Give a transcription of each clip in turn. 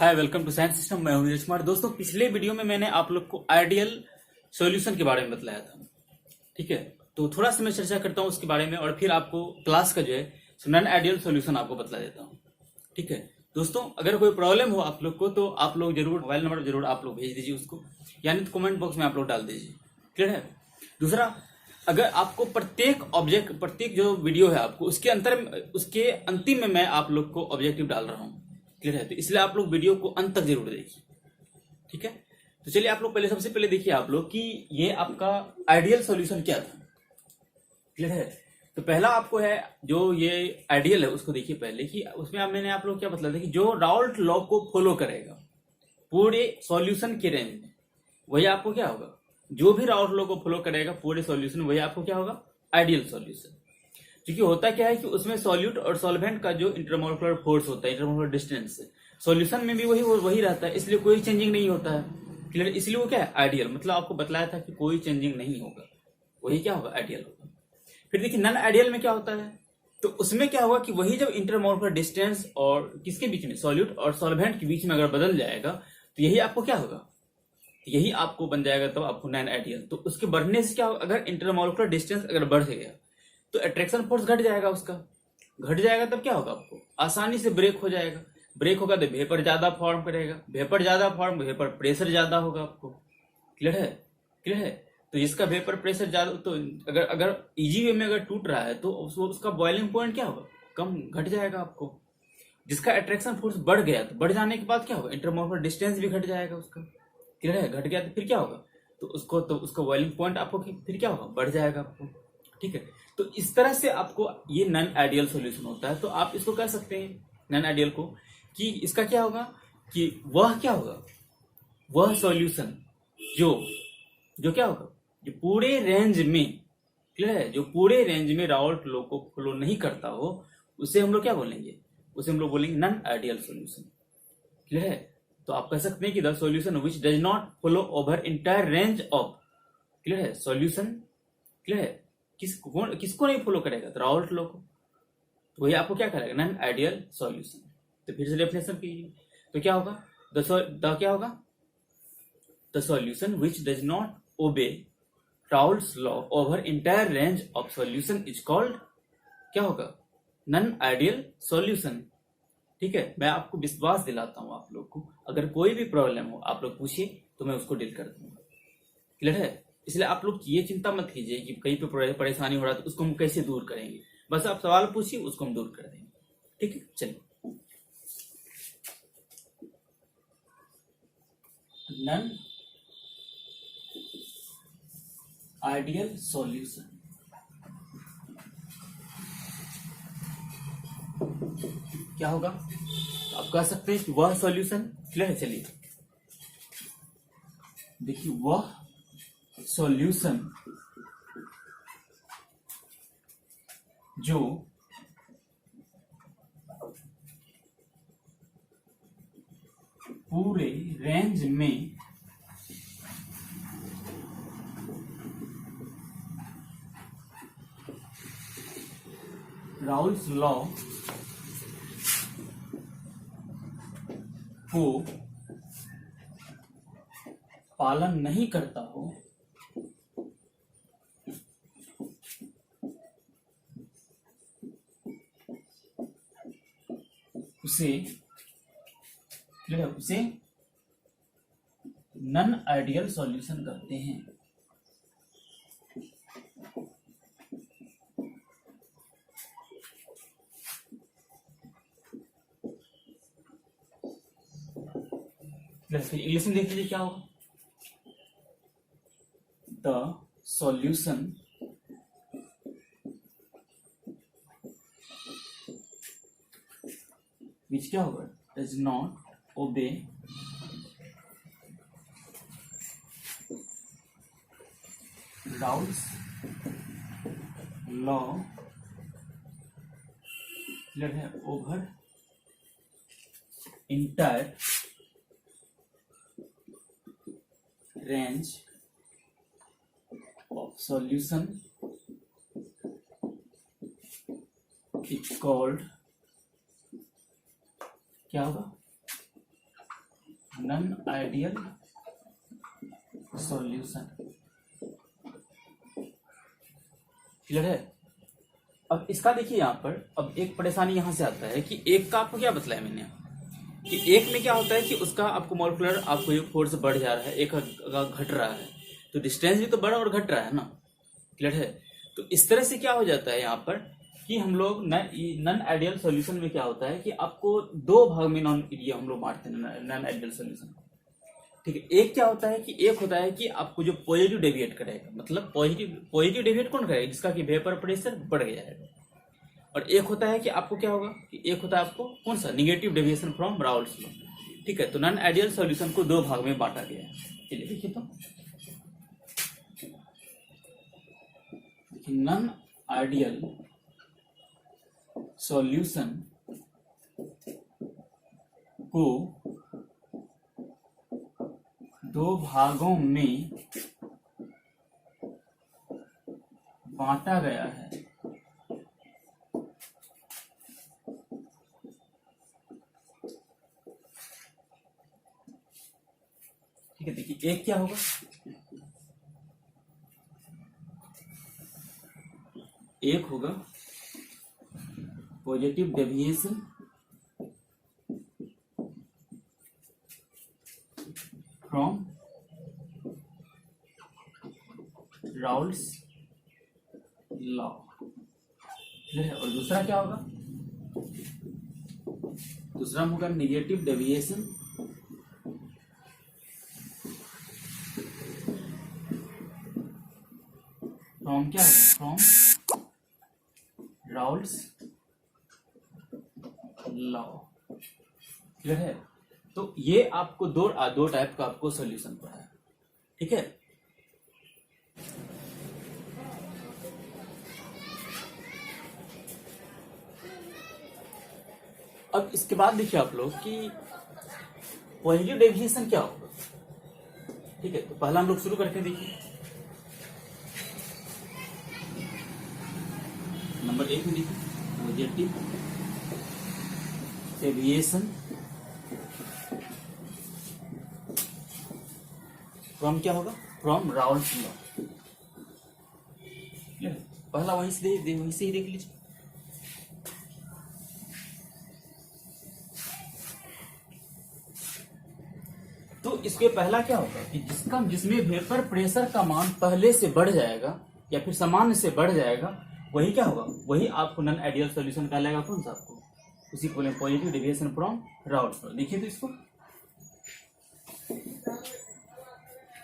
Hi, welcome to science system. मैं हूं नीरज कुमार। दोस्तों, पिछले वीडियो में मैंने आप लोग को आइडियल सॉल्यूशन के बारे में बतलाया था। ठीक है, तो थोड़ा सा मैं चर्चा करता हूं उसके बारे में और फिर आपको क्लास का जो है नॉन आइडियल सॉल्यूशन आपको बतला देता हूं। ठीक है दोस्तों, अगर कोई प्रॉब्लम हो आप लोग को तो आप लोग जरूर मोबाइल नंबर जरूर आप लोग भेज दीजिए उसको, यानी तो कमेंट बॉक्स में आप लोग डाल दीजिए। क्लियर है। दूसरा, अगर आपको प्रत्येक जो वीडियो है आपको उसके अंतिम में मैं आप लोग को ऑब्जेक्टिव डाल रहा हूँ। क्लियर है, तो इसलिए आप लोग वीडियो को अंत तक जरूर देखिए। ठीक है, तो चलिए आप लोग सबसे पहले देखिए आप लोग कि ये आपका आइडियल सॉल्यूशन क्या था। क्लियर है, तो पहला आपको है जो ये आइडियल है उसको देखिए पहले कि उसमें मैंने आप लोग क्या बतला था कि जो राउल्ट लॉ को फॉलो करेगा पूरे सॉल्यूशन के रेंज में, वही आपको क्या होगा, जो भी राउल्ट लॉ को फॉलो करेगा पूरे सॉल्यूशन, वही आपको क्या होगा, आइडियल सॉल्यूशन। क्योंकि होता क्या है कि उसमें सॉल्यूट और सॉल्वेंट का जो इंटरमोलिकुलर फोर्स होता है, इंटरमोलिकुलर डिस्टेंस, सॉल्यूशन में भी वही रहता है, इसलिए कोई चेंजिंग नहीं होता है। क्लियर, इसलिए वो क्या है, आइडियल। मतलब आपको बतलाया था कि कोई चेंजिंग नहीं होगा, वही क्या होगा, आइडियल होगा। फिर देखिए नॉन आइडियल में क्या होता है, तो उसमें क्या होगा कि वही जब इंटरमोलिकुलर डिस्टेंस और किसके बीच में, सॉल्यूट और सॉल्वेंट के बीच में अगर बदल जाएगा तो यही आपको क्या होगा, यही आपको बन जाएगा, तब आपको नॉन आइडियल। तो उसके बढ़ने से क्या होगा, अगर इंटरमोलिकुलर डिस्टेंस अगर बढ़ गया तो अट्रैक्शन फोर्स घट जाएगा, उसका घट जाएगा, तब क्या होगा, आपको आसानी से ब्रेक हो जाएगा। ब्रेक होगा तो वेपर ज्यादा फॉर्म करेगा, वेपर प्रेशर ज्यादा होगा आपको। क्लियर है, क्लियर है। तो जिसका वेपर प्रेशर ज्यादा, तो अगर अगर इजी वे में अगर टूट रहा है तो उसका बॉइलिंग पॉइंट क्या होगा, कम घट जाएगा आपको। जिसका अट्रैक्शन फोर्स बढ़ गया तो बढ़ जाने के बाद क्या होगा, इंटरमोलिकुलर डिस्टेंस भी घट जाएगा उसका। क्लियर है, घट गया तो फिर क्या होगा, तो उसका बॉइलिंग पॉइंट आपको फिर क्या होगा, बढ़ जाएगा आपको। ठीक है, तो इस तरह से आपको ये नॉन आइडियल सॉल्यूशन होता है। तो आप इसको कह सकते हैं नॉन आइडियल को कि इसका क्या होगा, कि वह क्या होगा, वह सॉल्यूशन जो जो क्या होगा, जो पूरे रेंज में, क्लियर है, जो पूरे रेंज में राउल्ट लॉ को फॉलो नहीं करता हो, उसे हम लोग क्या बोलेंगे, उसे हम लोग बोलेंगे नॉन आइडियल सॉल्यूशन। क्लियर है, तो आप कह सकते हैं कि the solution which does not follow over entire range of, clear है, सॉल्यूशन। क्लियर है, किसको नहीं फॉलो करेगा, तो राउल्ट लॉ को, तो वही आपको क्या करेगा, नॉन आइडियल सॉल्यूशन। तो फिर से डेफिनेशन कीजिए, तो क्या होगा, द क्या होगा, the solution which does not ओबे Raoult's law over entire range of solution is called, क्या होगा, नॉन आइडियल सॉल्यूशन। ठीक है, मैं आपको विश्वास दिलाता हूं आप लोग को, अगर कोई भी प्रॉब्लम हो आप लोग पूछिए तो मैं उसको डील कर दूंगा। क्लियर है, इसलिए आप लोग ये चिंता मत कीजिए कि कहीं पे परेशानी हो रहा है तो उसको हम कैसे दूर करेंगे, बस आप सवाल पूछिए, उसको हम दूर कर देंगे। ठीक है, चलिए, नॉन आइडियल सॉल्यूशन क्या होगा, तो आप कह सकते हैं कि वह सॉल्यूशन। क्लियर है, चलिए देखिए, वह सॉल्यूशन जो पूरे रेंज में राउल्स लॉ को पालन नहीं करता हो, उसे नॉन आइडियल सॉल्यूशन कहते हैं। इंग्लिश में देख लीजिए क्या होगा, द सॉल्यूशन विच क्या होगा, does not obey Raoult's law, clear है, over entire range of solution is called, क्या होगा, नॉन आइडियल सॉल्यूशन। क्लियर है? अब इसका देखिए यहाँ पर, अब एक परेशानी यहाँ से आता है कि एक का आपको क्या बताया मैंने कि एक में क्या होता है कि उसका आपको मॉलिक्यूलर आपको एक फोर्स बढ़ जा रहा है, एक का घट रहा है, तो डिस्टेंस भी तो बढ़ और घट रहा है ना। क्लियर है? तो इस तरह से क्या हो जाता है यहाँ पर कि हम लोग नॉन आइडियल सॉल्यूशन में क्या होता है कि आपको दो भाग में हम लोग बांटते हैं नॉन आइडियल सॉल्यूशन। ठीक है, एक क्या होता है कि एक होता है कि आपको जो पॉजिटिव डेविएट करेगा, मतलब पॉजिटिव डेविएट कौन करेगा, जिसका कि वेपर प्रेशर बढ़ गया है। और एक होता है कि आपको क्या होगा कि एक होता है आपको कौन सा, negative deviation from Raoult's law. ठीक है, तो नॉन आइडियल सॉल्यूशन को दो भाग में बांटा गया है। चलिए देखिए, तो नॉन आइडियल सॉल्यूशन को दो भागों में बांटा गया है। ठीक है, देखिए एक क्या होगा, एक होगा positive deviation from Raoult's law. और दूसरा क्या होगा, दूसरा होगा निगेटिव डेविएशन फ्रॉम क्या होगा, फ्रॉम राउल्स लॉ। क्लियर है? तो ये आपको दो टाइप का आपको सॉल्यूशन पड़ा है। ठीक है, अब इसके बाद देखिए आप लोग कि पॉजिटिव डेविएशन क्या होगा। ठीक है, तो पहला हम लोग शुरू करके देखिए नंबर एक में देखिए पॉजिटिव डेविएशन फ्रॉम क्या होगा, फ्रॉम राउल्स लॉ। पहला वहीं से ही देख लीजिए। तो इसके पहला क्या होगा कि जिसमें वेपर प्रेशर का मान पहले से बढ़ जाएगा या फिर सामान्य से बढ़ जाएगा, वही क्या होगा, वही आपको नॉन आइडियल सॉल्यूशन कहलाएगा। कौन सा आपको, उसी को बोले positive deviation from Raoult's law. देखिए तो इसको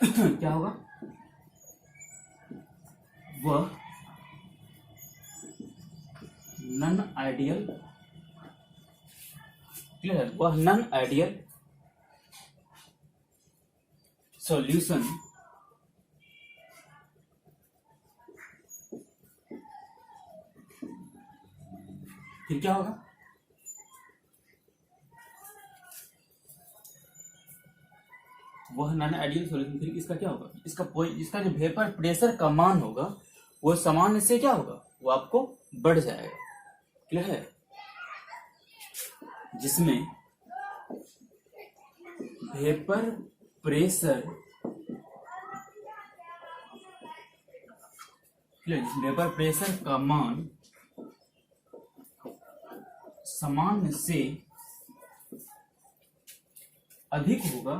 क्या होगा, वह नॉन आइडियल, क्लियर है, वह नॉन आइडियल सॉल्यूशन फिर क्या होगा, वह नॉन आइडियल सॉल्यूशन फिर इसका क्या होगा, इसका जो वेपर प्रेशर का मान होगा वो सामान्य से क्या होगा, वो आपको बढ़ जाएगा। क्लियर है? जिसमें वेपर प्रेशर, वेपर प्रेशर का मान सामान्य से अधिक होगा।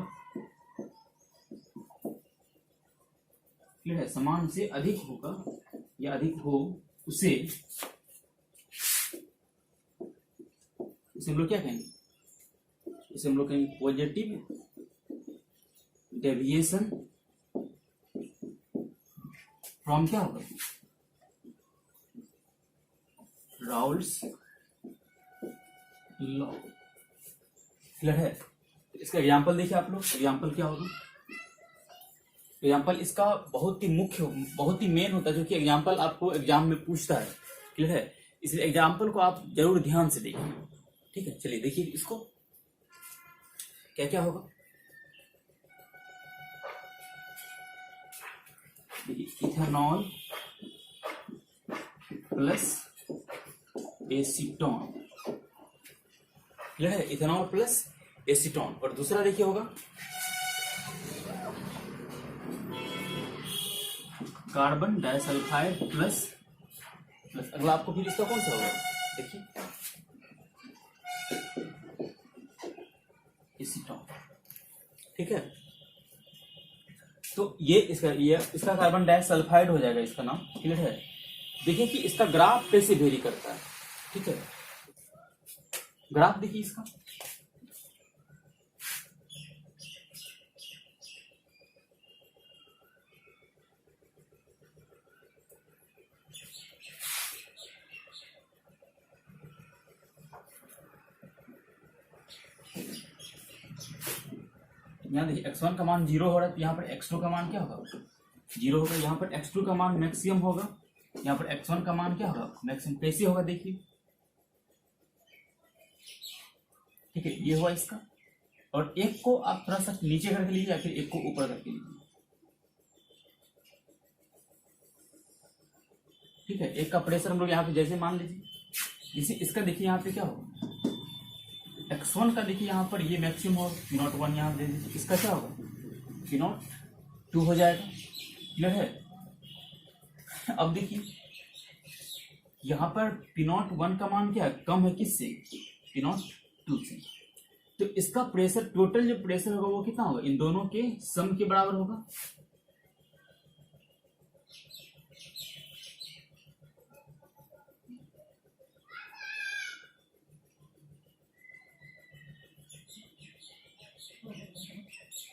क्लियर है? सामान्य से अधिक होगा या अधिक हो, उसे हम लोग क्या कहेंगे, उसे हम लोग कहेंगे पॉजिटिव डेविएशन फ्रॉम क्या होगा, राउल्स लॉ। क्लियर है? इसका एग्जाम्पल देखिए आप लोग, एग्जाम्पल क्या होगा, एग्जाम्पल इसका बहुत ही मुख्य, बहुत ही मेन होता है, जो कि एग्जाम्पल आपको एग्जाम में पूछता है। क्लियर है? इसलिए एग्जाम्पल को आप जरूर ध्यान से देखिए। ठीक है, चलिए देखिए इसको क्या क्या होगा। Ethanol plus acetone. क्लियर है? Ethanol plus acetone. और दूसरा देखिए होगा कार्बन डाइसल्फाइड प्लस अगला आपको फिर इसका कौन सा होगा, देखिए एसीटोन, ठीक है। तो ये इसका कार्बन डाइसल्फाइड हो जाएगा, इसका नाम क्लियर है। देखिए कि इसका ग्राफ कैसे वेरी करता है, ठीक है। ग्राफ देखिए इसका, यहाँ देखिए x1 का मान 0 हो रहा है, तो यहाँ पर x2 का मान क्या होगा, 0 होगा। यहाँ पर x2 का मान मैक्सिमम होगा, यहाँ पर x1 का मान क्या होगा, मैक्सिमम। कैसे होगा देखिए, ठीक है, ये हुआ इसका। और एक को आप थोड़ा सा नीचे करके लीजिए या फिर एक को ऊपर करके लीजिए, ठीक है। एक का प्रेशर हम लोग यहाँ पे जैसे मान लीजिए, जैसे इसका देखिए यहाँ पे क्या होगा, x1 का देखिए यहाँ पर ये मैक्सिमम होगा, P01 यहाँ दे दीजिए, इसका क्या होगा, P02 हो जाएगा, क्लियर है। अब देखिए यहाँ पर P01 का मान क्या है, कम है किससे, P02 से। तो इसका प्रेशर, टोटल जो प्रेशर होगा वो कितना होगा, इन दोनों के सम के बराबर होगा।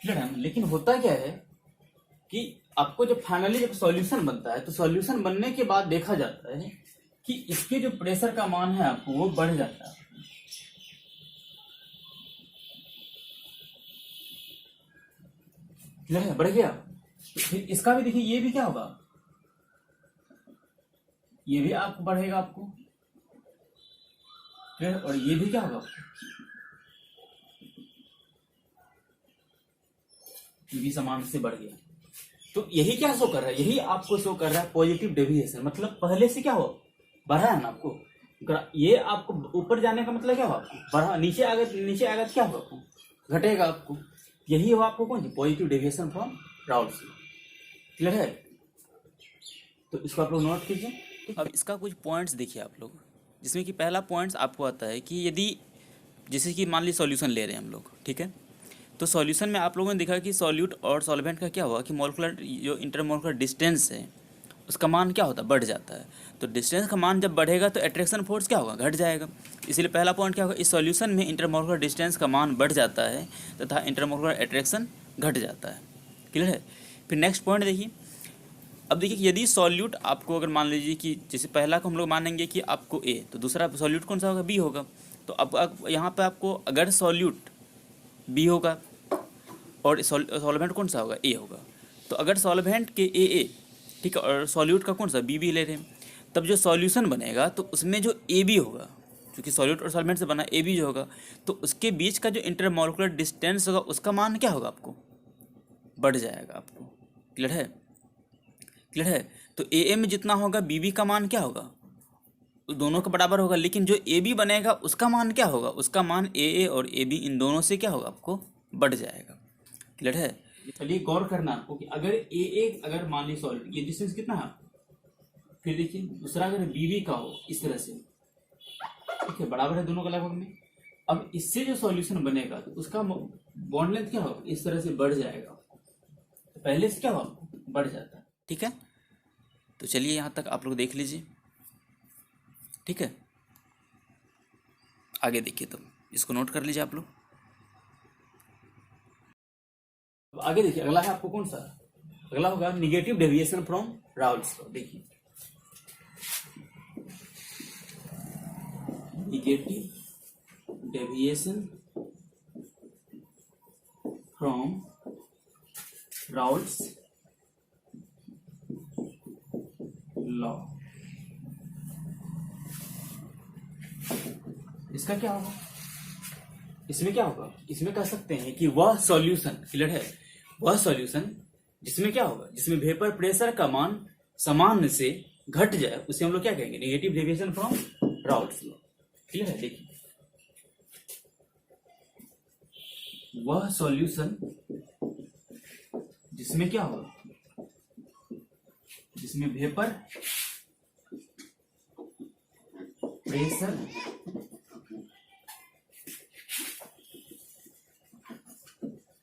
क्लियर है। लेकिन होता क्या है कि आपको जब फाइनली जब सॉल्यूशन बनता है, तो सॉल्यूशन बनने के बाद देखा जाता है कि इसके जो प्रेशर का मान है आपको वो बढ़ जाता है, क्लियर है, बढ़ गया। तो फिर इसका भी देखिए, ये भी क्या होगा, ये भी आपको बढ़ेगा आपको, क्लियर। और ये भी क्या होगा, ये भी समान से बढ़ गया। तो यही क्या शो कर रहा है, यही आपको शो कर रहा है पॉजिटिव डेविएशन, मतलब पहले से क्या हो, बढ़ा है ना आपको। ये आपको ऊपर जाने का मतलब क्या हुआ, आपको बढ़ा, नीचे आगे तो क्या होगा, आपको घटेगा आपको। यही हुआ आपको कौन सी, positive deviation from Raoult's law, clear है। तो इसको आप लोग नोट कीजिए। अब इसका कुछ पॉइंट्स देखिए आप लोग, जिसमें कि पहला पॉइंट्स आपको आता है कि यदि जैसे कि मान ली सॉल्यूशन ले रहे हैं हम लोग, ठीक है। तो सॉल्यूशन में आप लोगों ने देखा कि सॉल्यूट और सॉल्वेंट का क्या हुआ कि मोलिकुलर जो इंटरमोलिकुलर डिस्टेंस है उसका मान क्या होता है, बढ़ जाता है। तो डिस्टेंस का मान जब बढ़ेगा तो अट्रैक्शन फोर्स क्या होगा, घट जाएगा। इसलिए पहला पॉइंट क्या होगा, इस सॉल्यूशन में इंटरमोलिकुलर डिस्टेंस का मान बढ़ जाता है तथा इंटरमोलिकुलर अट्रैक्शन घट जाता है, क्लियर है। फिर नेक्स्ट पॉइंट देखिए, अब देखिए यदि सॉल्यूट आपको अगर मान लीजिए कि जैसे पहला को हम लोग मानेंगे कि आपको ए, तो दूसरा सॉल्यूट कौन सा होगा, बी होगा। तो अब यहाँ पर आपको अगर सॉल्यूट बी होगा और सॉल्वेंट कौन सा होगा, ए होगा, तो अगर सॉल्वेंट के ए, ठीक है, और सॉल्यूट का कौन सा बी ले रहे हैं, तब जो सॉल्यूशन बनेगा तो उसमें जो ए बी होगा, क्योंकि सॉल्यूट और सॉल्वेंट से बना ए बी जो होगा, तो उसके बीच का जो इंटरमोलिकुलर डिस्टेंस होगा उसका मान क्या होगा, आपको बढ़ जाएगा आपको, क्लियर है, क्लियर है। तो ए में जितना होगा बी का मान क्या होगा, दोनों का बराबर होगा। लेकिन जो ए बी बनेगा उसका मान क्या होगा, उसका मान ए और ए बी इन दोनों से क्या होगा, आपको बढ़ जाएगा, क्लियर है। चलिए गौर करना आपको कि अगर ए अगर मान ली सॉल्यूट ये डिस्टेंस कितना है, फिर देखिए दूसरा अगर बी का हो इस तरह से, ठीक है, बराबर है दोनों का लगभग में। अब इससे जो सॉल्यूशन बनेगा तो उसका बॉन्ड लेंथ क्या होगा, इस तरह से बढ़ जाएगा, तो पहले से क्या होगा, बढ़ जाता है, ठीक है। तो चलिए यहाँ तक आप लोग देख लीजिए, ठीक है। आगे देखिए, तो इसको नोट कर लीजिए आप लोग। आगे देखिए, अगला है आपको कौन सा, अगला होगा negative deviation from Raoult's law. देखिए negative deviation from Raoult's law, इसका क्या होगा, इसमें क्या होगा, इसमें कह सकते हैं कि वह सॉल्यूशन, क्लियर है, वह सॉल्यूशन जिसमें क्या होगा, जिसमें वेपर प्रेशर का मान सामान्य से घट जाए उसे हम लोग क्या कहेंगे, negative deviation from Raoult's law, clear है। देखिए वह सॉल्यूशन जिसमें क्या होगा, जिसमें वेपर प्रेशर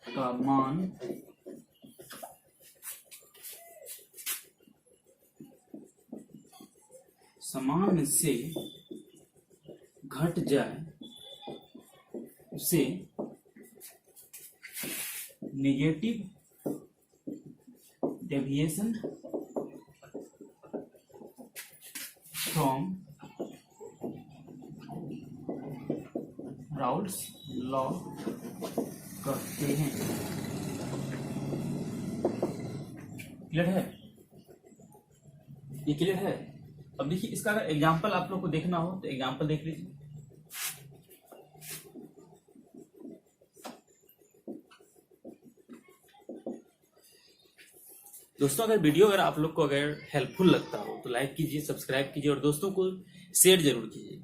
का मान समान से घट जाए उसे negative deviation from Raoult's law कहते हैं। क्लियर है? ये क्लियर है? अब देखिए इसका अगर एग्जांपल आप लोग को देखना हो तो एग्जांपल देख लीजिए। दोस्तों अगर वीडियो अगर आप लोग को अगर हेल्पफुल लगता हो तो लाइक कीजिए, सब्सक्राइब कीजिए और दोस्तों को शेयर जरूर कीजिए,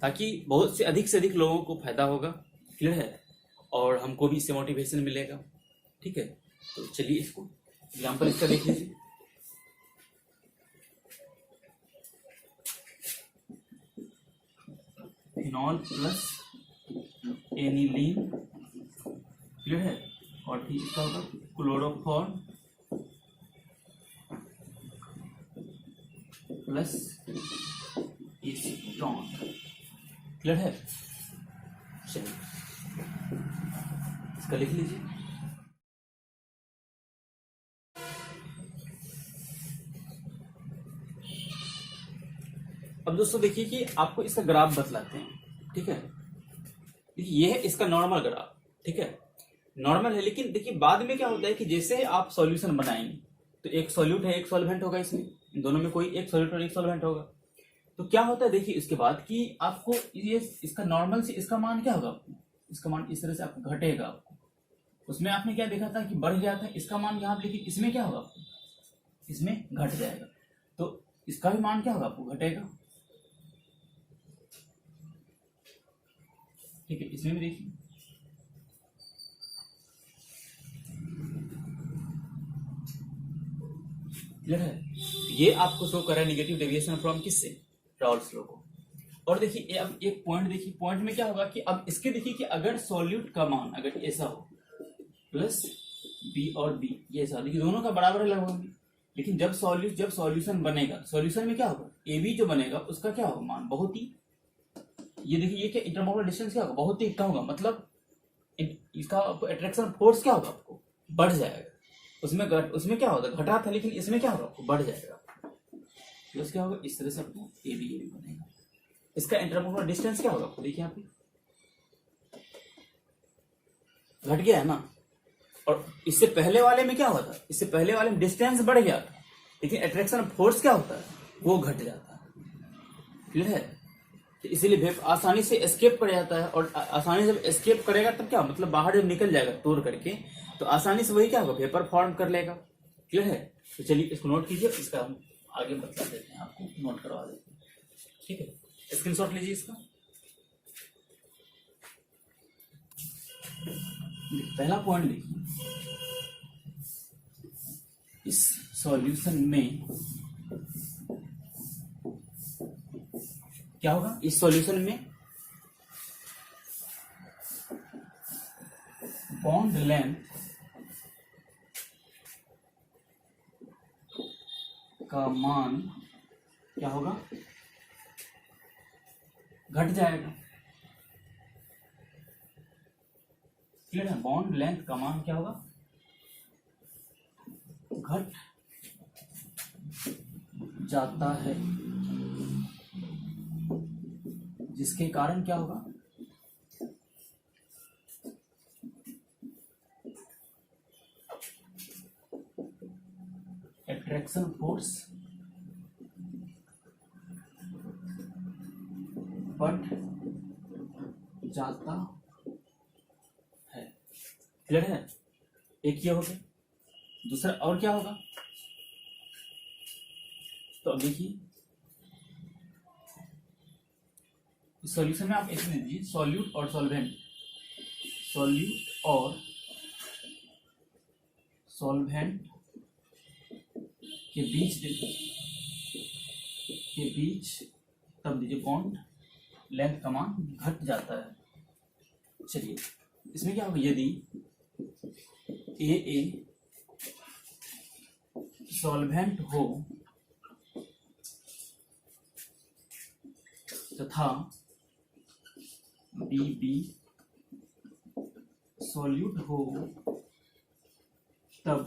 ताकि बहुत से अधिक लोगों को फायदा होगा। क्लियर है? और हमको भी इससे मोटिवेशन मिलेगा। ठीक है, तो चलिए इसको एग्जांपल इसका देख लीजिए। Phenol plus aniline. क्लियर है? और फिर इसका होगा क्लोरोफॉर्म प्लस एसीटोन। क्लियर है? चलिए इसका लिख लीजिए। अब दोस्तों देखिए कि आपको इसका ग्राफ बतलाते हैं। ठीक है, देखिए ये है इसका नॉर्मल ग्राफ। ठीक है, नॉर्मल है, लेकिन देखिए बाद में क्या होता है कि जैसे आप सॉल्यूशन बनाएंगे तो एक सॉल्यूट है, एक सॉल्वेंट होगा, इसमें इन दोनों में कोई एक सॉल्यूट और एक सॉल्वेंट होगा। तो क्या होता है देखिए इसके बाद कि आपको ये इसका नॉर्मल से इसका मान क्या होगा, इसका मान इस तरह से आपको घटेगा। आपको उसमें आपने क्या देखा था कि बढ़ गया था इसका मान यहाँ, लेकिन इसमें क्या होगा, इसमें घट जाएगा। तो इसका भी मान क्या होगा, आपको घटेगा। ठीक है, इसमें भी देखिए क्लियर है? ये आपको शो कर रहा है नेगेटिव डेविएशन फ्रॉम किससे, राउल्ट्स लॉ को। और देखिए अब एक पॉइंट देखिए, पॉइंट में क्या होगा कि अब इसके देखिए कि अगर सॉल्यूट का मान अगर ऐसा हो प्लस बी और बी ये ऐसा, देखिए दोनों का बराबर लगभग, लेकिन जब सॉल्यूशन बनेगा, सॉल्यूशन में क्या होगा, ए बी जो बनेगा उसका क्या होगा मान बहुत ही, ये देखिए ये क्या इंटरमोलर डिस्टेंस क्या होगा, बहुत ही कम होगा। मतलब इसका अट्रैक्शन फोर्स क्या होगा, आपको बढ़ जाएगा। उसमें क्या होगा, घटा था, लेकिन इसमें क्या होगा, आपको बढ़ जाएगा। प्लस क्या होगा, इस तरह से आपको ए बी बनेगा। इसका इंटरमोलर डिस्टेंस क्या होगा, आपको देखिए यहाँ पे घट गया है ना। और इससे पहले वाले में क्या हुआ था, इससे पहले वाले में डिस्टेंस बढ़ गया था, लेकिन अट्रैक्शन फोर्स क्या होता है, वो घट जाता है। क्लियर है? तो इसीलिए आसानी से एस्केप कर जाता है, और आसानी से एस्केप करेगा तब क्या मतलब बाहर जब निकल जाएगा तोड़ करके, तो आसानी से वही क्या होगा, वेपर फॉर्म कर लेगा। क्लियर है? तो चलिए इसको नोट कीजिए, इसका हम आगे बता देते हैं, आपको नोट करवा देते हैं। ठीक है, स्क्रीनशॉट लीजिए इसका। पहला पॉइंट देखिए, इस सॉल्यूशन में क्या होगा, इस सॉल्यूशन में बॉन्ड लेंथ का मान क्या होगा, घट जाएगा। क्लियर है? बॉन्ड लेंथ का मान क्या होगा, घट जाता है, जिसके कारण क्या होगा, अट्रैक्शन फोर्स बढ़ जाता है। क्लियर है? एक ये हो गया। दूसरा और क्या होगा, तो अब देखिए सॉल्यूशन में आप ऐसे लीजिए, सॉल्यूट और सॉल्वेंट, सॉल्यूट और सॉल्वेंट के बीच तब दीजिए बॉन्ड लेंथ का मान घट जाता है। चलिए इसमें क्या होगा, यदि ए सॉल्वेंट हो तथा बी सॉल्यूट हो तब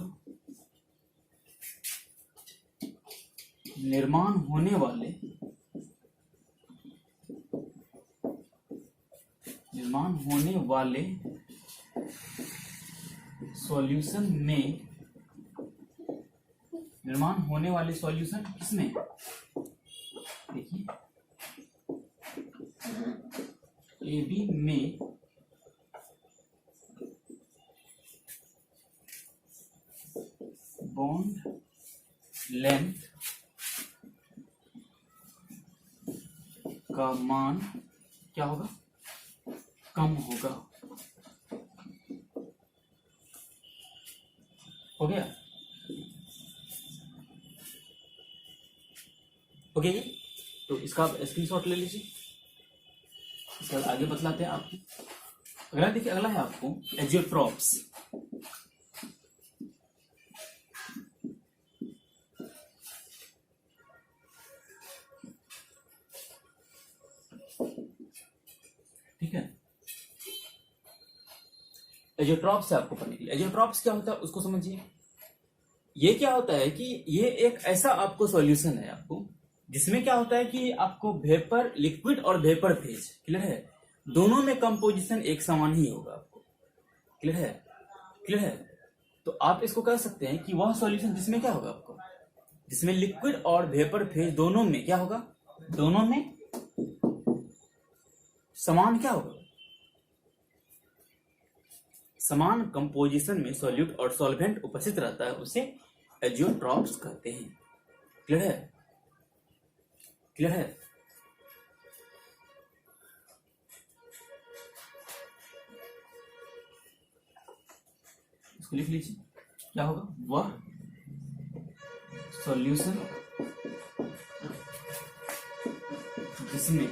निर्माण होने वाले सॉल्यूशन किसमें, देखिए ए बी में बॉन्ड लेंथ का मान क्या होगा, कम होगा। हो गया, हो गया ये। तो इसका आप स्क्रीनशॉट ले लीजिए। इसके बाद आगे बतलाते हैं आपको। अगला देखिए, अगला है आपको एजियोट्रॉप्स। ठीक है, एजियोट्रॉप्स से आपको पढ़ने के लिए, एजियोट्रॉप्स क्या होता है उसको समझिए। ये क्या होता है कि ये एक ऐसा आपको सॉल्यूशन है आपको, जिसमें क्या होता है कि आपको वेपर, लिक्विड और वेपर फेज, क्लियर है, दोनों में कंपोजिशन एक समान ही होगा आपको। क्लियर है, क्लियर है। तो आप इसको कह सकते हैं कि वह सॉल्यूशन जिसमें क्या होगा आपको, जिसमें लिक्विड और वेपर फेज दोनों में क्या होगा, दोनों में समान क्या होगा, समान कंपोजिशन में सॉल्यूट और सॉल्वेंट उपस्थित रहता है, उसे एजियोट्रॉप्स कहते हैं। क्लियर है, क्लियर है। इसको लिख लीजिए, क्या होगा, वह सॉल्यूशन जिसमें,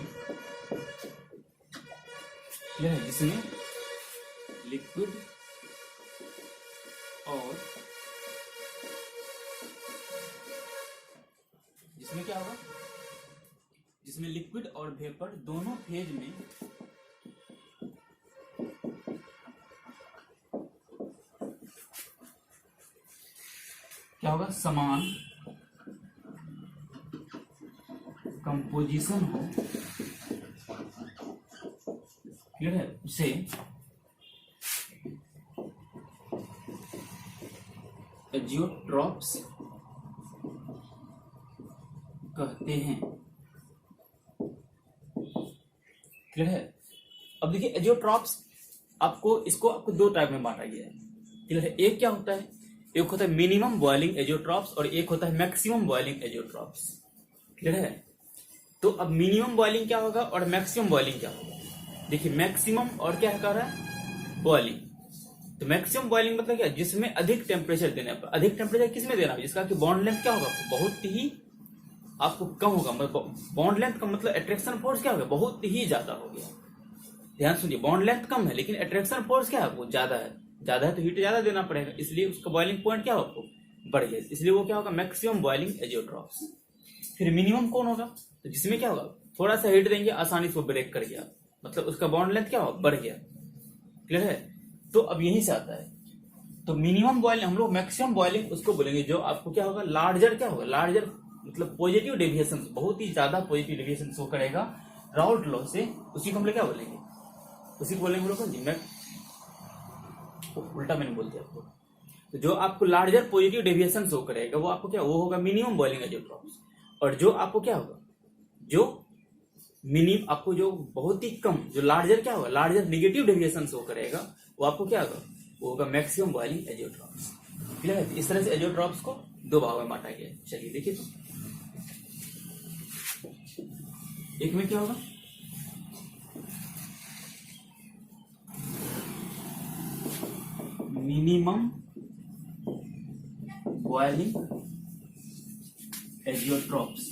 क्लियर है, जिसमें लिक्विड और जिसमें क्या होगा, जिसमें लिक्विड और वेपर दोनों फेज में क्या होगा, समान कंपोजिशन हो, क्लियर है, उसे एजियोट्रॉप्स कहते हैं। क्लियर है। अब देखिए एजियोट्रॉप्स इसको आपको दो टाइप में बांटा गया है। क्लियर है। एक क्या होता है, एक होता है मिनिमम बॉइलिंग एजियोट्रॉप्स और एक होता है मैक्सिमम बॉइलिंग एजियोट्रॉप्स। क्लियर है। तो अब मिनिमम बॉइलिंग क्या होगा और मैक्सिमम बॉइलिंग क्या होगा। देखिए मैक्सिमम और क्या कर रहा है, बॉइलिंग। तो मैक्सिमम बॉइलिंग मतलब क्या, जिसमें अधिक टेम्परेचर देना है। अधिक टेम्परेचर किसमें देना है, जिसका कि बॉन्ड लेंथ क्या होगा, बहुत ही आपको कम होगा। मतलब बॉन्ड लेंथ का मतलब अट्रैक्शन फोर्स क्या होगा, बहुत ही ज्यादा हो गया। ध्यान सुनिए, बॉन्ड लेंथ कम है लेकिन अट्रैक्शन फोर्स क्या है, वो ज्यादा है। ज्यादा है तो हीट ज्यादा देना पड़ेगा, इसलिए उसका बॉइलिंग पॉइंट क्या होगा, बढ़ गया। इसलिए वो क्या होगा, मैक्सिमम बॉइलिंग एजियोट्रॉप्स। फिर मिनिमम कौन होगा, तो जिसमें क्या होगा, थोड़ा सा हीट देंगे आसानी से वो ब्रेक कर गया, मतलब उसका बॉन्ड लेंथ क्या होगा, बढ़ गया। क्लियर है। तो अब यहीं से आता है, तो मिनिमम बॉइलिंग, हम लोग मैक्सिमम बॉइलिंग उसको बोलेंगे जो आपको क्या होगा, लार्जर क्या होगा, लार्जर मतलब पॉजिटिव डेविएशन, बहुत ही ज्यादा पॉजिटिव डेविएशन शो करेगा राउल्ट लॉ से। उसी को हम लोग क्या बोलेंगे, उसी को बोलेंगे लोग जी, मैं उल्टा मैंने बोल दिया आपको। तो जो आपको लार्जर पॉजिटिव डेविएशन शो करेगा वो आपको क्या, वो होगा मिनिमम बॉइलिंग एजियोट्रॉप्स। और जो आपको क्या होगा, जो मिनिमम आपको जो बहुत ही कम, जो लार्जर क्या होगा, लार्जर नेगेटिव डेविएशन शो करेगा, वो आपको क्या होगा, वो होगा मैक्सिमम बॉइलिंग एजियोट्रॉप्स। क्लियर है। इस तरह से एजियोट्रॉप्स को दो भागों में बांटा गया है। चलिए देखिए, तो एक में क्या होगा, मिनिमम बॉइलिंग एजियोट्रॉप्स।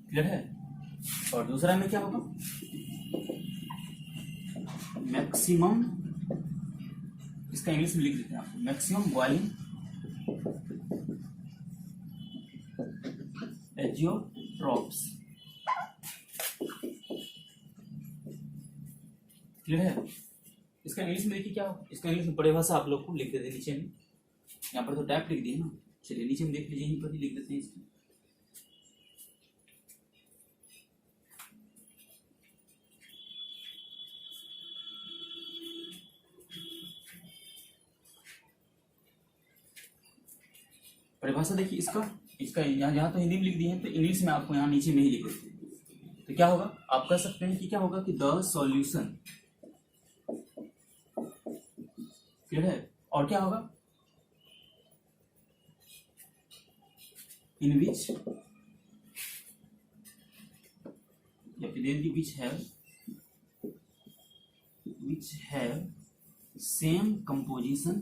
क्लियर है? और दूसरा में क्या होगा? मैक्सिमम, इसका इंग्लिश में लिख देते हैं आपको, मैक्सिमम बॉइलिंग एजियोट्रॉप्स। क्लियर है? इसका इंग्लिश में देखिए क्या होगा, इसका इंग्लिश में परिभाषा आप लोग को लिख देते नीचे में, यहाँ पर तो टाइप लिख दिए ना, चलिए नीचे में देख लीजिए, यहीं पर ही लिख देते हैं इसको। परिभाषा देखिए इसका यहाँ तो हिंदी में लिख दिए हैं, तो इंग्लिश में आपको यहाँ नीचे में ही लिख देते हैं। तो क्या होगा, आप कह सकते हैं कि क्या होगा कि द सॉल्यूशन। क्लियर है? और क्या होगा, इन विच या फिर विच हैव सेम कंपोजिशन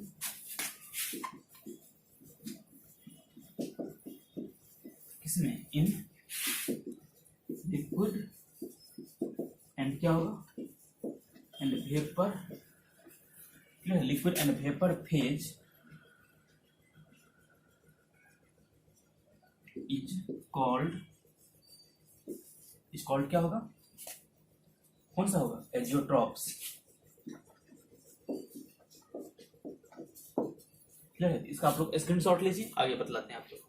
किसमें, इन लिक्विड एंड क्या होगा, and vapour. Clear? Liquid and vapour phase is called क्या होगा, कौन सा होगा, एजियोट्रॉप्स। क्लियर है? इसका आप लोग स्क्रीनशॉट लीजिए, आगे बतलाते हैं आप लोग।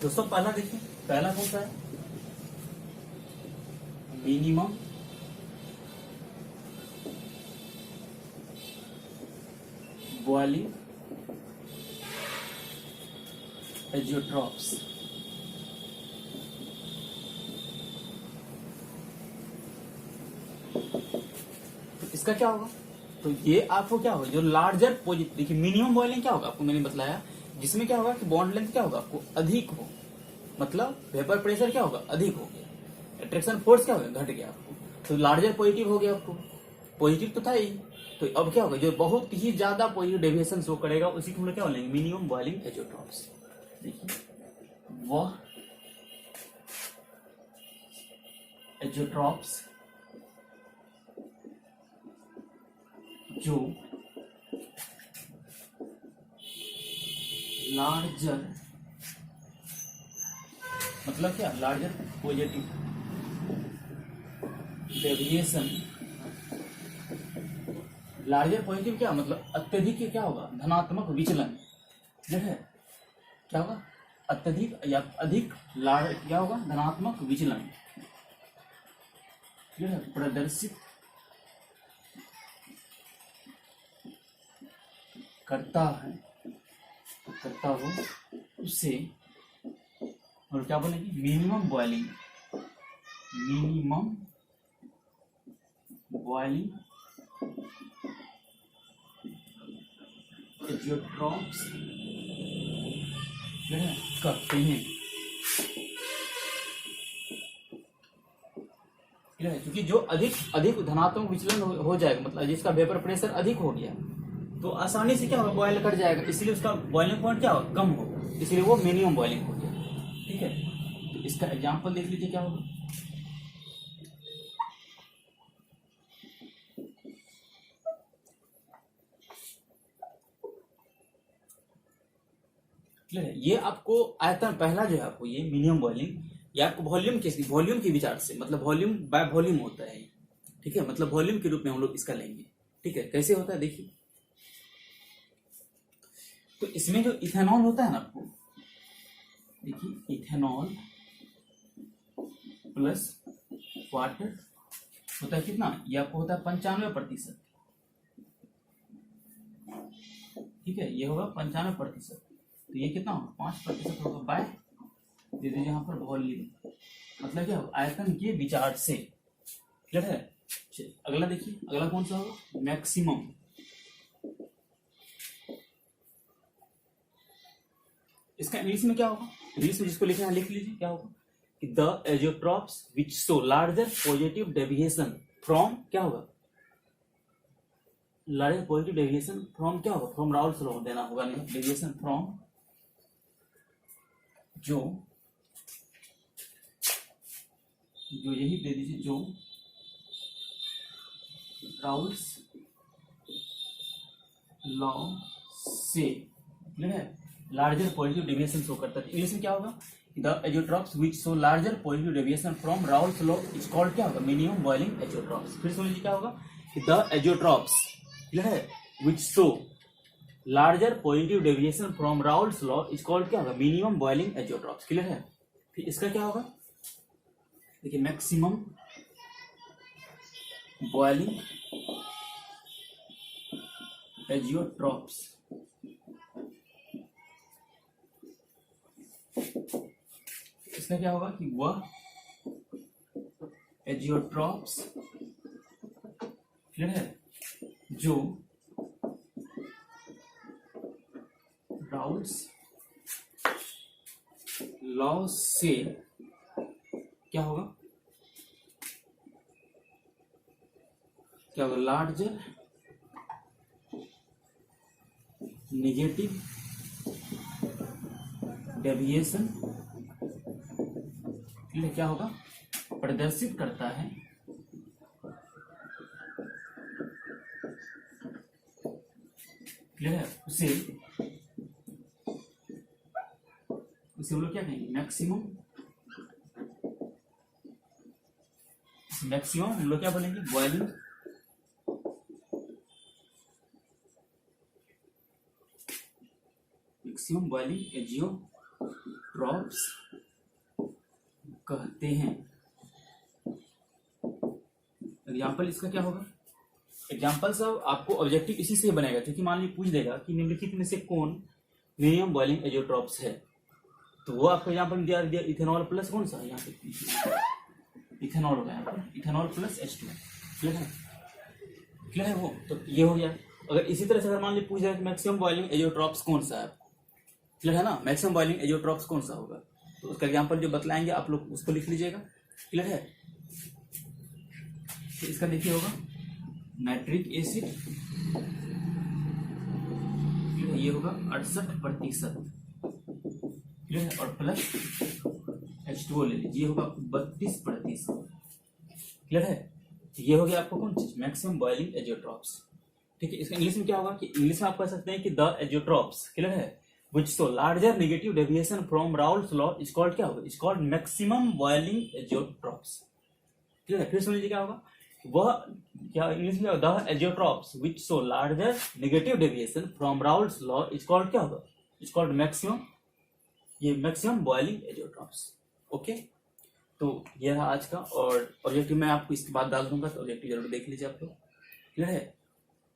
दोस्तों पहला देखिए, पहला कौन सा है, मिनिमम बॉइलिंग एजियोट्रॉप्स। तो इसका क्या होगा, तो ये आपको क्या होगा, जो लार्जर पोजिट, देखिए मिनिमम बॉइलिंग क्या होगा आपको मैंने बतलाया, जिसमें क्या होगा कि बॉन्ड लेंथ क्या होगा आपको अधिक हो, मतलब वेपर प्रेशर क्या होगा अधिक हो गया, अट्रैक्शन फोर्स क्या होगा घट गया आपको, तो लार्जर पॉजिटिव हो गया आपको, पॉजिटिव तो था ही, तो अब क्या होगा, जो बहुत ही ज्यादा पॉजिटिव डेविएशन शो करेगा उसी को हम लोग क्या बोलेंगे, मिनिमम बॉइलिंग एजियोट्रॉप्स। देखिए वह एजियोट्रॉप्स जो लार्जर, मतलब क्या, larger positive deviation, larger positive क्या मतलब अत्यधिक क्या होगा, धनात्मक विचलन। ठीक है? क्या होगा, अत्यधिक या अधिक क्या होगा, धनात्मक विचलन प्रदर्शित करता हो उससे, और क्या बोलेंगे, मिनिमम बॉइलिंग एजियोट्रॉप्स करते हैं। क्योंकि जो अधिक धनात्मक विचलन हो जाएगा, मतलब जिसका वेपर प्रेशर अधिक हो गया, तो आसानी से क्या होगा, बॉयल कर जाएगा, इसलिए उसका बॉइलिंग पॉइंट क्या होगा, कम होगा, इसलिए वो मिनिमम बॉइलिंग हो गया। ठीक है? तो इसका एग्जांपल देख लीजिए क्या होगा, क्लियर है? ये आपको आयतन पहला जो है आपको ये मिनिमम बॉइलिंग, ये आपको वॉल्यूम के विचार से, मतलब वॉल्यूम बाय वॉल्यूम होता है। ठीक है? मतलब वॉल्यूम के रूप में हम लोग इसका लेंगे। ठीक है? कैसे होता है देखिए, तो इसमें जो इथेनॉल होता है ना आपको, देखिए इथेनॉल प्लस वाटर होता है कितना, ये आपको होता है 95%। ठीक है? ये होगा 95%, तो ये कितना होगा, 5% होगा बाय दे दीजिए यहाँ पर वॉल्यूम, मतलब क्या होगा, आयतन के विचार से। क्लियर है? अगला देखिए, अगला कौन सा होगा, मैक्सिमम। इसका इंग्लिश में क्या होगा, इंग्लिश में जिसको लिखना है लिख लीजिए, क्या होगा कि the azeotropes which show larger positive deviation from, क्या होगा, लार्जेस्ट पॉजिटिव डेविएशन फ्रॉम क्या होगा, फ्रॉम राउल्स लॉ देना होगा, नहीं डेविएशन फ्रॉम जो यही दे दीजिए, जो राउल्स लॉ से क्लियर है लार्जर पॉजिटिव डेविएशन शो करता है। इंग्लिश में क्या होगा, the azeotropes which show larger positive deviation from Raoult's law is called क्या होगा, मिनिमम बॉइलिंग एजियोट्रॉप्स। फिर सुन लीजिए क्या होगा, द एजियोट्रॉप्स क्लियर है which show larger positive deviation from Raoult's law is called क्या होगा, मिनिमम बॉइलिंग एजियोट्रॉप्स। क्लियर है। फिर इसका क्या होगा, देखिए मैक्सिमम बॉइलिंग एजियोट्रॉप्स। इसका क्या होगा कि वह एजियोट्रॉप्स क्लियर है जो राउल्स लॉ से क्या होगा, क्या होगा, लार्जर नेगेटिव डेविएशन क्या होगा, प्रदर्शित करता है क्लियर है, उसे हम लोग क्या कहेंगे, मैक्सिमम हम लोग क्या बोलेंगे, बॉइलिंग मैक्सिमम बॉइलिंग एजियोट्रॉप्स कहते हैं। एग्जाम्पल इसका क्या होगा, एग्जाम्पल सब आपको ऑब्जेक्टिव इसी से बनेगा, क्योंकि मान लीजिए पूछ देगा कि निम्नलिखित में से कौन मिनिमम बॉइलिंग एजियोट्रॉप्स है, तो वो आपको एग्जाम्पल दिया इथेनॉल प्लस कौन सा, यहाँ पे इथेनॉल होगा, यहाँ पर इथेनॉल प्लस H2 क्लियर है वो, तो ये हो गया। अगर इसी तरह से अगर मान लीजिए पूछ जाए मैक्सिमम बॉइलिंग एजियोट्रॉप्स कौन सा है आपको, क्लियर है ना, मैक्सिमम बॉइलिंग एजियोट्रॉप्स कौन सा होगा, तो उसका एग्जाम्पल जो बतलाएंगे आप लोग उसको लिख लीजिएगा। क्लियर है। तो इसका देखिए होगा नाइट्रिक एसिड, ये होगा 68%, क्लियर है, और प्लस H2O ले लीजिए, ये होगा 32%, क्लियर है। ये हो गया आपको कौन चीज, मैक्सिमम बॉइलिंग एजियोट्रॉप्स। ठीक है। इसका इंग्लिश में क्या होगा कि इंग्लिश में आप कह सकते हैं कि द एजियोट्रॉप्स, क्लियर है, which show larger negative deviation from Raoult's law is called क्या होगा, is called maximum boiling azeotropes. Clear है। फिर सुन लीजिए क्या होगा, वह क्या इंग्लिश में the azeotropes which show larger negative deviation from Raoult's law is called क्या होगा, is called maximum, ये मैक्सिमम बॉइलिंग एजियोट्रॉप्स। ओके, तो यह रहा आज का, और ऑब्जेक्टिव मैं आपको इसके बाद डाल दूंगा, तो ऑब्जेक्टिव जरूर देख लीजिए आप लोग। क्लियर है।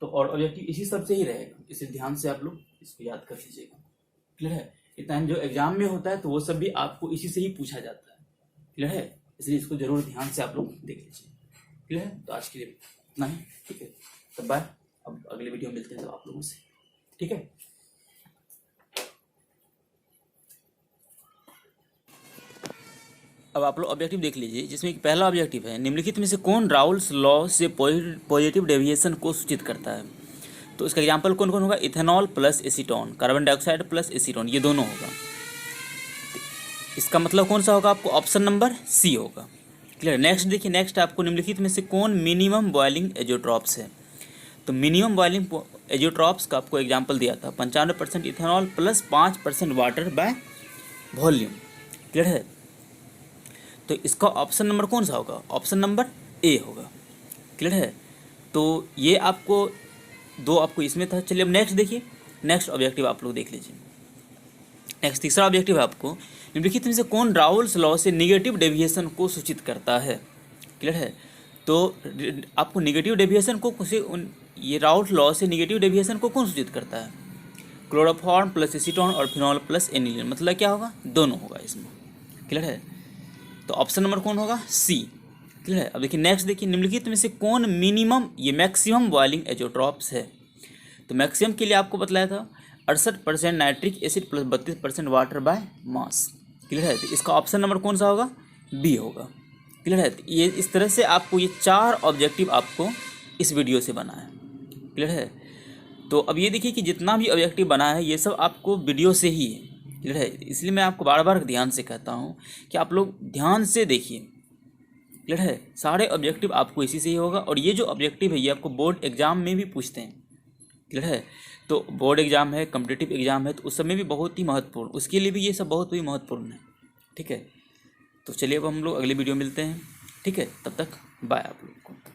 तो और ऑब्जेक्टिव इसी सब से ही रहेगा, इसे ध्यान से आप लोग इसको याद कर लीजिएगा। क्लियर है। इतना जो एग्जाम में होता है तो वो सब भी आपको इसी से ही पूछा जाता है। क्लियर है, इसलिए इसको जरूर ध्यान से आप लोग देख लीजिए। क्लियर है। तो आज के लिए इतना ही, ठीक है, तो बाय। अब अगले वीडियो में मिलते हैं सब आप लोगों से, ठीक है। अब आप लोग ऑब्जेक्टिव देख लीजिए, जिसमें पहला ऑब्जेक्टिव है निम्नलिखित में से कौन राउल्स लॉ से पॉजिटिव डेविएशन को सूचित करता है। तो इसका एग्जांपल कौन कौन होगा, ethanol plus acetone, carbon dioxide plus acetone, ये दोनों होगा। इसका मतलब कौन सा होगा आपको, ऑप्शन नंबर सी होगा। क्लियर। नेक्स्ट देखिए, नेक्स्ट आपको निम्नलिखित में से कौन मिनिमम बॉइलिंग एजियोट्रॉप्स है। तो मिनिमम बॉइलिंग एजियोट्रॉप्स का आपको एग्जाम्पल दिया था 95% ethanol plus 5% water by volume. Clear है। तो इसका ऑप्शन नंबर कौन सा होगा, ऑप्शन नंबर ए होगा। क्लियर है। तो ये आपको दो आपको इसमें था। चलिए अब नेक्स्ट देखिए, नेक्स्ट ऑब्जेक्टिव आप लोग देख लीजिए। नेक्स्ट तीसरा ऑब्जेक्टिव है आपको निम्नलिखित में से कौन राउल्स लॉ से निगेटिव डेविएशन को सूचित करता है। क्लियर है। तो आपको निगेटिव डेविएशन को ये राउल्स लॉ से निगेटिव डेविएशन को कौन सूचित करता है, क्लोरोफॉर्म प्लस एसीटोन और फिनॉल प्लस एनिलीन, मतलब क्या होगा, दोनों होगा इसमें। क्लियर है। तो ऑप्शन नंबर कौन होगा, सी। क्लियर है। अब देखिए नेक्स्ट देखिए, निम्नलिखित में से कौन मिनिमम, ये मैक्सिमम बॉइलिंग एजियोट्रॉप्स है। तो मैक्सिमम के लिए आपको बतलाया था 68% nitric acid plus 32% water by mass. Clear है। तो इसका ऑप्शन नंबर कौन सा होगा, बी होगा। क्लियर है। तो ये इस तरह से आपको ये 4 ऑब्जेक्टिव आपको इस वीडियो से बना है। क्लियर है। तो अब ये देखिए कि जितना भी ऑब्जेक्टिव बना है ये सब आपको वीडियो से ही है, क्लियर है। इसलिए मैं आपको बार बार ध्यान से कहता हूँ कि आप लोग ध्यान से देखिए, क्लियर है। सारे ऑब्जेक्टिव आपको इसी से ही होगा, और ये जो ऑब्जेक्टिव है ये आपको बोर्ड एग्जाम में भी पूछते हैं, क्लियर है। तो बोर्ड एग्जाम है, कॉम्पिटिटिव एग्जाम है, तो उस सब में भी बहुत ही महत्वपूर्ण, उसके लिए भी ये सब बहुत ही महत्वपूर्ण है, ठीक है। तो चलिए अब हम लोग अगली वीडियो मिलते हैं, ठीक है। तब तक बाय आप लोग को।